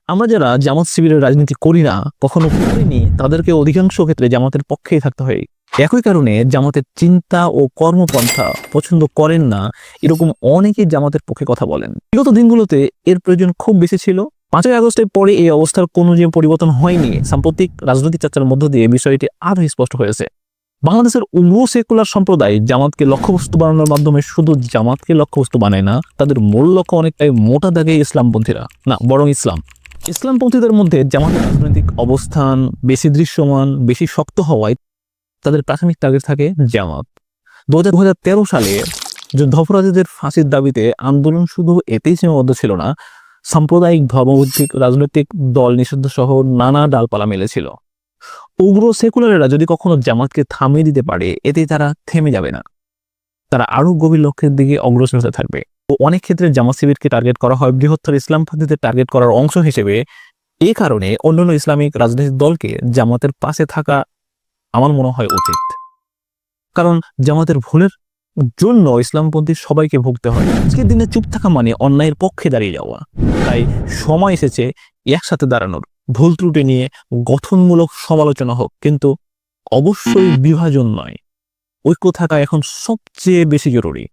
আমরা যারা জামাত শিবিরের রাজনীতি করি না, কখনো করিনি, তাদেরকে অধিকাংশ ক্ষেত্রে জামাতের পক্ষেই থাকতে হয়। একই কারণে জামাতের চিন্তা ও কর্মপন্থা পছন্দ করেন না এরকম অনেকেই জামাতের পক্ষে কথা বলেন। বিগত দিনগুলোতে এর প্রয়োজন খুব বেশি ছিল। 5ই আগস্টের পরে এই অবস্থার কোনো যে পরিবর্তন হয়নি, সাম্প্রতিক রাজনৈতিক চর্চার মধ্য দিয়ে বিষয়টি আরও স্পষ্ট হয়েছে। বাংলাদেশের উগ্র সেকুলার সম্প্রদায় জামাতকে লক্ষ্যবস্তু বানানোর মাধ্যমে শুধু জামাতকে লক্ষ্যবস্তু বানায় না, তাদের মূল লক্ষ্য অনেকটাই মোটা দাগে ইসলামপন্থীরা না, বরং ইসলামপন্থীদের মধ্যে জামাতের রাজনৈতিক অবস্থান বেশি দৃশ্যমান, বেশি শক্ত হওয়ায় তাদের প্রাথমিক টার্গেট থাকে জামাত। 2013 সালে যুদ্ধাপরাধীদের ফাঁসির দাবিতে আন্দোলন শুধু এতেই সীমাবদ্ধ ছিল না, সাম্প্রদায়িক ধর্মভিত্তিক রাজনৈতিক দল নিষিদ্ধ সহ নানা ডালপালা মেলেছিল। উগ্র সেকুলারেরা যদি কখনো জামাতকে থামিয়ে দিতে পারে, এতে তারা থেমে যাবে না, তারা আরো গভীর লক্ষ্যের দিকে অগ্রসর হতে থাকবে। অনেক ক্ষেত্রে জামাত শিবিরকে টার্গেট করা হয় বৃহত্তর ইসলামপন্থীদের টার্গেট করার অংশ হিসেবে। এই কারণে অন্যান্য ইসলামিক রাজনৈতিক দলকে জামাতের পাশে থাকা আমার মনে হয় উচিত, কারণ জামাতের ভুলের জন্য ইসলামপন্থী সবাইকে ভুগতে হয়। আজকের দিনে চুপ থাকা মানে অন্যায়ের পক্ষে দাঁড়িয়ে যাওয়া। তাই সময় এসেছে একসাথে দাঁড়ানোর, ভুল ত্রুটি নিয়ে গঠনমূলক সমালোচনা হোক, কিন্তু অবশ্যই বিভাজন নয়। ঐক্য থাকা এখন সবচেয়ে বেশি জরুরি।